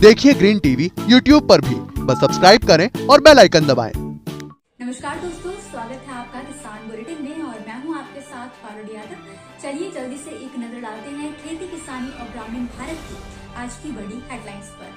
देखिए green TV YouTube पर भी, बस सब्सक्राइब करें और बेल आइकन दबाएं। नमस्कार दोस्तों, स्वागत है आपका किसान बुलेटिन में और मैं हूं आपके साथ फारूक यादव। चलिए जल्दी से एक नजर डालते हैं खेती किसानी और ग्रामीण भारत की आज की बड़ी हेडलाइंस पर।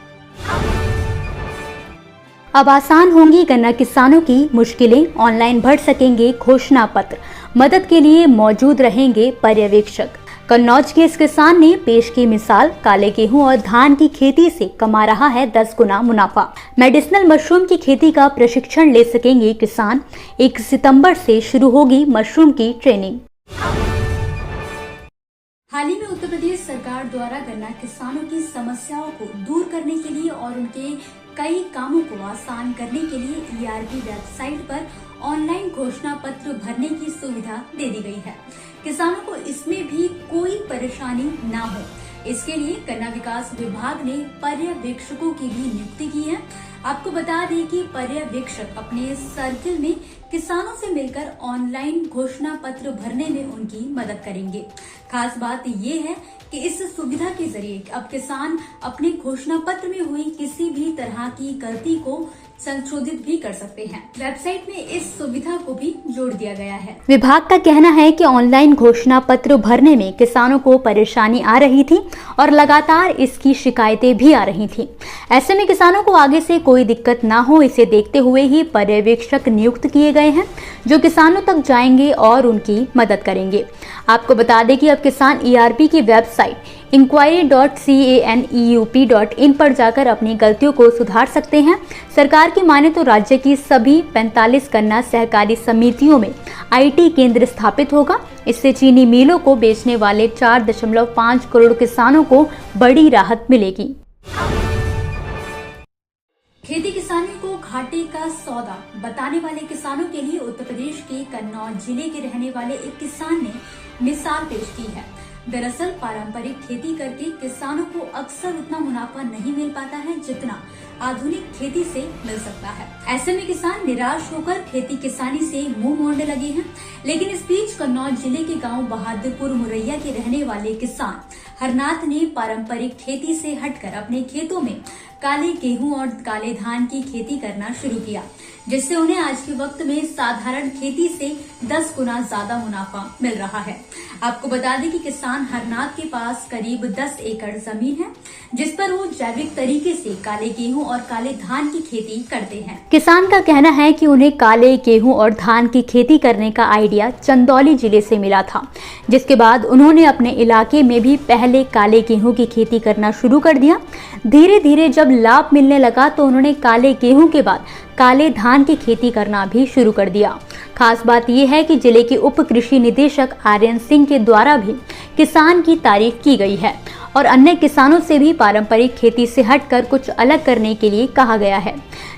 अब आसान होंगी गन्ना किसानों की मुश्किलें, ऑनलाइन भर सकेंगे घोषणा पत्र, मदद के लिए मौजूद रहेंगे पर्यवेक्षक। कन्नौज के इस किसान ने पेश की मिसाल, काले गेहूं और धान की खेती से कमा रहा है 10 गुना मुनाफा। मेडिसिनल मशरूम की खेती का प्रशिक्षण ले सकेंगे किसान। 1 सितंबर से शुरू होगी मशरूम की ट्रेनिंग। हाल ही में उत्तर प्रदेश सरकार द्वारा गन्ना किसानों की समस्याओं को दूर करने के लिए और उनके कई कामों को आसान करने के लिए ERP वेबसाइट पर ऑनलाइन घोषणा पत्र भरने की सुविधा दे दी गई है। किसानों को इसमें भी कोई परेशानी न हो, इसके लिए गन्ना विकास विभाग ने पर्यवेक्षकों की भी नियुक्ति की है। आपको बता दें कि पर्यवेक्षक अपने सर्किल में किसानों से मिलकर ऑनलाइन घोषणा पत्र भरने में उनकी मदद करेंगे। खास बात ये है कि इस सुविधा के जरिए अब किसान अपने घोषणा पत्र में हुई किसी भी तरह की गलती को संशोधित भी कर सकते हैं। वेबसाइट में इस सुविधा को भी जोड़ दिया गया है। विभाग का कहना है कि ऑनलाइन घोषणा पत्र भरने में किसानों को परेशानी आ रही थी और लगातार इसकी शिकायतें भी आ रही थी। ऐसे में किसानों को आगे से कोई दिक्कत ना हो, इसे देखते हुए ही पर्यवेक्षक नियुक्त किए गए हैं जो किसानों तक जाएंगे और उनकी मदद करेंगे। आपको बता दें कि अब किसान ERP की वेबसाइट inquiry.caneup.in पर जाकर अपनी गलतियों को सुधार सकते हैं। सरकार की माने तो राज्य की सभी 45 गन्ना सहकारी समितियों में IT केंद्र स्थापित होगा। इससे चीनी मिलों को बेचने वाले 4.5 करोड़ किसानों को बड़ी राहत मिलेगी। खेती किसानी को घाटे का सौदा बताने वाले किसानों के लिए उत्तर प्रदेश के कन्नौज जिले के रहने वाले एक किसान ने मिसाल पेश की है। दरअसल पारंपरिक खेती करके किसानों को अक्सर उतना मुनाफा नहीं मिल पाता है जितना आधुनिक खेती से मिल सकता है। ऐसे में किसान निराश होकर खेती किसानी से मुंह मोड़ने लगे हैं। लेकिन इस बीच कन्नौज जिले के गांव बहादुरपुर मुरैया के रहने वाले किसान हरनाथ ने पारंपरिक खेती से हटकर अपने खेतों में काले गेहूं और काले धान की खेती करना शुरू किया, जिससे उन्हें आज के वक्त में साधारण खेती से 10 गुना ज्यादा मुनाफा मिल रहा है। आपको बता दें कि किसान हरनाथ के पास करीब 10 एकड़ जमीन है, जिस पर वो जैविक तरीके से काले गेहूं और काले धान की खेती करते हैं। किसान का कहना है कि उन्हें काले गेहूं और धान की खेती करने का आइडिया चंदौली जिले से मिला था, जिसके बाद उन्होंने अपने इलाके में भी पहले काले गेहूं की खेती करना शुरू कर दिया। धीरे धीरे जब लाभ मिलने लगा तो उन्होंने काले गेहूं के बाद काले धान की खेती करना भी शुरू कर दिया। खास बात यह है कि जिले के उप कृषि निदेशक आर्यन सिंह के द्वारा भी किसान की तारीफ की गई है और अन्य किसानों से भी पारंपरिक खेती से हटकर कुछ अलग करने के लिए कहा गया है।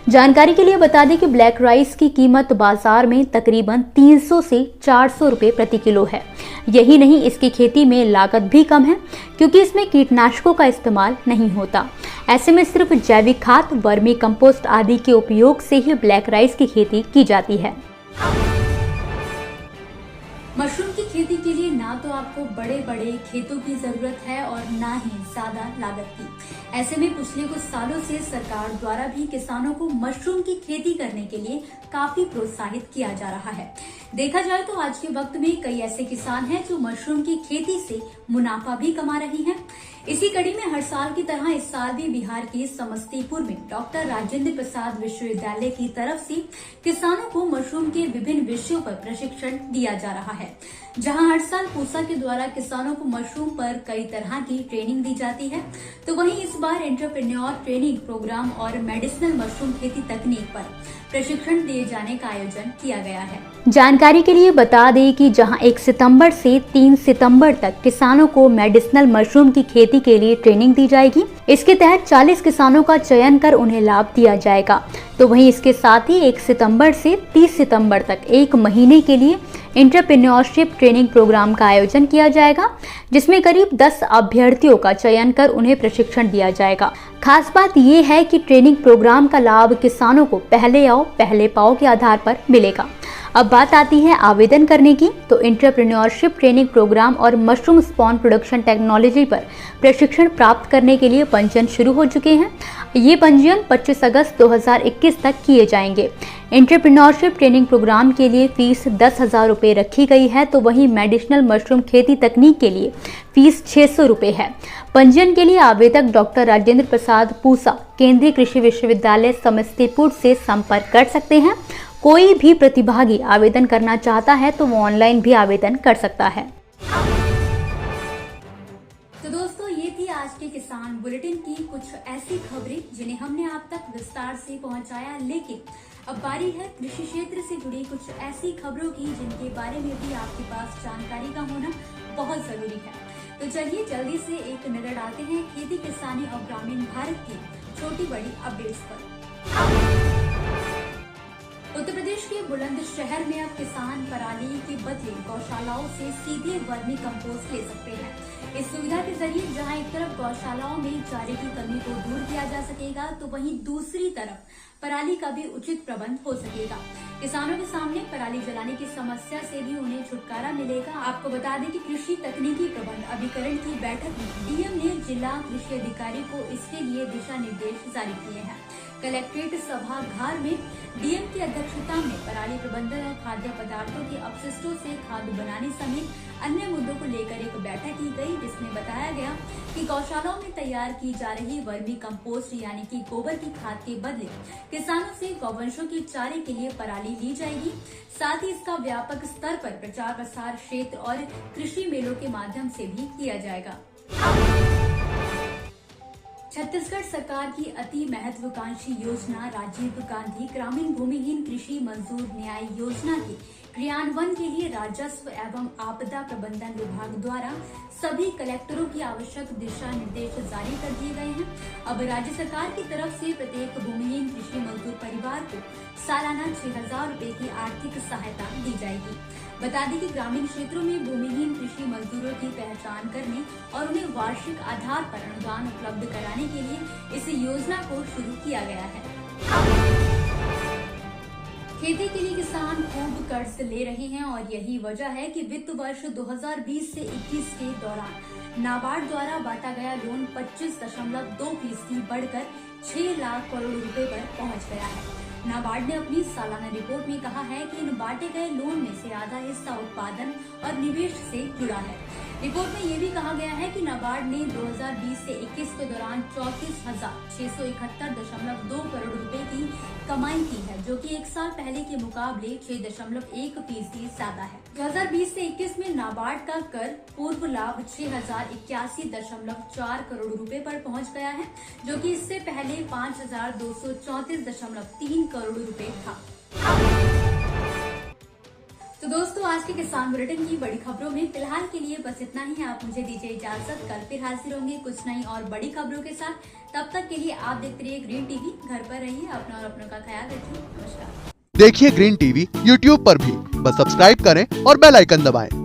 जानकारी के लिए बता दें कि ब्लैक राइस की कीमत बाजार में तकरीबन 300 से 400 रुपए प्रति किलो है। यही नहीं, इसकी खेती में लागत भी कम है क्योंकि इसमें कीटनाशकों का इस्तेमाल नहीं होता। ऐसे में सिर्फ जैविक खाद, वर्मी कंपोस्ट आदि के उपयोग से ही ब्लैक राइस की खेती की जाती है। मशरूम की खेती के लिए ना तो आपको बड़े बड़े खेतों की जरूरत है और ना ही ज्यादा लागत की। ऐसे में पिछले कुछ सालों से सरकार द्वारा भी किसानों को मशरूम की खेती करने के लिए काफी प्रोत्साहित किया जा रहा है। देखा जाए तो आज के वक्त में कई ऐसे किसान हैं जो मशरूम की खेती से मुनाफा भी कमा रही हैं। इसी कड़ी में हर साल की तरह इस साल भी बिहार के समस्तीपुर में डॉक्टर राजेंद्र प्रसाद विश्वविद्यालय की तरफ से किसानों को मशरूम के विभिन्न विषयों पर प्रशिक्षण दिया जा रहा है, जहां हर साल पूसा के द्वारा किसानों को मशरूम पर कई तरह की ट्रेनिंग दी जाती है। तो वहीं इस बार एंटरप्रेन्योर ट्रेनिंग प्रोग्राम और मेडिसिनल मशरूम खेती तकनीक पर प्रशिक्षण दिए जाने का आयोजन किया गया है। जानकारी के लिए बता दें कि जहां 1 सितंबर से 3 सितंबर तक किसानों को मेडिसिनल मशरूम की खेती के लिए ट्रेनिंग दी जाएगी। इसके तहत 40 किसानों का चयन कर उन्हें लाभ दिया जाएगा। तो वहीं इसके साथ ही 1 सितंबर से 30 सितंबर तक 1 महीने के लिए एंटरप्रेन्योरशिप ट्रेनिंग प्रोग्राम का आयोजन किया जाएगा, जिसमें करीब 10 अभ्यर्थियों का चयन कर उन्हें प्रशिक्षण दिया जाएगा। खास बात यह है कि ट्रेनिंग प्रोग्राम का लाभ किसानों को पहले आओ पहले पाओ के आधार पर मिलेगा। अब बात आती है आवेदन करने की, तो एंटरप्रेन्योरशिप ट्रेनिंग प्रोग्राम और मशरूम स्पॉन प्रोडक्शन टेक्नोलॉजी पर प्रशिक्षण प्राप्त करने के लिए पंजीयन शुरू हो चुके हैं। ये पंजीयन 25 अगस्त 2021 तक किए जाएंगे। एंटरप्रेन्योरशिप ट्रेनिंग प्रोग्राम के लिए फीस 10,000 रुपये रखी गई है, तो वहीं मेडिसिनल मशरूम खेती तकनीक के लिए फीस 600 रुपये है। पंजीयन के लिए आवेदक डॉक्टर राजेंद्र प्रसाद पूसा, केंद्रीय कृषि विश्वविद्यालय समस्तीपुर से संपर्क कर सकते हैं। कोई भी प्रतिभागी आवेदन करना चाहता है तो वो ऑनलाइन भी आवेदन कर सकता है। तो दोस्तों, ये थी आज के किसान बुलेटिन की कुछ ऐसी खबरें जिन्हें हमने आप तक विस्तार से पहुंचाया, लेकिन अब बारी है कृषि क्षेत्र से जुड़ी कुछ ऐसी खबरों की जिनके बारे में भी आपके पास जानकारी का होना बहुत जरूरी है। तो चलिए जल्दी से एक नजर डालते हैं खेती किसानी और ग्रामीण भारत की छोटी बड़ी अपडेट्स पर। उत्तर प्रदेश के बुलंदशहर में अब किसान पराली के बदले गौशालाओं से सीधे वर्मी कंपोस्ट ले सकते हैं। इस सुविधा के जरिए जहां एक तरफ गौशालाओं में चारे की कमी को दूर किया जा सकेगा, तो वहीं दूसरी तरफ पराली का भी उचित प्रबंध हो सकेगा। किसानों के सामने पराली जलाने की समस्या से भी उन्हें छुटकारा मिलेगा। आपको बता दें कि कृषि तकनीकी प्रबंध अभिकरण की बैठक में डीएम ने जिला कृषि अधिकारी को इसके लिए दिशा निर्देश जारी किए हैं। कलेक्ट्रेट सभागार में डीएम की अध्यक्षता में पराली प्रबंधन और खाद्य पदार्थों के अपशिष्टों से खाद बनाने समेत अन्य मुद्दों को लेकर एक बैठक की गई, जिसमें बताया गया कि गौशालाओं में तैयार की जा रही वर्मी कंपोस्ट यानी कि गोबर की खाद के बदले किसानों से गौवंशों के चारे के लिए पराली ली जाएगी। साथ ही इसका व्यापक स्तर पर प्रचार प्रसार क्षेत्र और कृषि मेलों के माध्यम से भी किया जाएगा। छत्तीसगढ़ सरकार की अति महत्वाकांक्षी योजना राजीव गांधी ग्रामीण भूमिहीन कृषि मजदूर न्याय योजना के क्रियान्वयन के लिए राजस्व एवं आपदा प्रबंधन विभाग द्वारा सभी कलेक्टरों की आवश्यक दिशा निर्देश जारी कर दिए गए हैं। अब राज्य सरकार की तरफ से प्रत्येक भूमिहीन कृषि मजदूर परिवार को सालाना 6,000 रुपए की आर्थिक सहायता दी जाएगी। बता दें कि ग्रामीण क्षेत्रों में भूमिहीन कृषि मजदूरों की पहचान करने और उन्हें वार्षिक आधार पर अनुदान उपलब्ध कराने के लिए इस योजना को शुरू किया गया है। खेती के लिए किसान खूब कर्ज ले रहे हैं और यही वजह है कि वित्त वर्ष 2020 से 21 के दौरान नाबार्ड द्वारा बांटा गया लोन 25.2% बढ़कर 6 लाख करोड़ रुपए पर पहुंच गया है। नाबार्ड ने अपनी सालाना रिपोर्ट में कहा है कि इन बांटे गए लोन में से आधा हिस्सा उत्पादन और निवेश से जुड़ा है। रिपोर्ट में ये भी कहा गया है कि नाबार्ड ने 2020 से 21 के दौरान 34,671.2 करोड़ रुपए की कमाई की है, जो कि एक साल पहले के मुकाबले 6.1% ज्यादा है। 2020 से 21 में नाबार्ड का कर पूर्व लाभ 6,081.4 करोड़ रुपए पर पहुंच गया है, जो कि इससे पहले 5,234.3 करोड़ रुपए था। तो दोस्तों, आज के किसान बुलेटिन की बड़ी खबरों में फिलहाल के लिए बस इतना ही। आप मुझे दीजिए इजाजत, कल फिर हाजिर होंगे कुछ नई और बड़ी खबरों के साथ। तब तक के लिए आप देखते रहिए ग्रीन टीवी। घर पर रहिए, अपना और अपनों का ख्याल रखिए। नमस्कार। देखिए ग्रीन टीवी यूट्यूब पर भी, बस सब्सक्राइब करें और बेल आइकन दबाएं।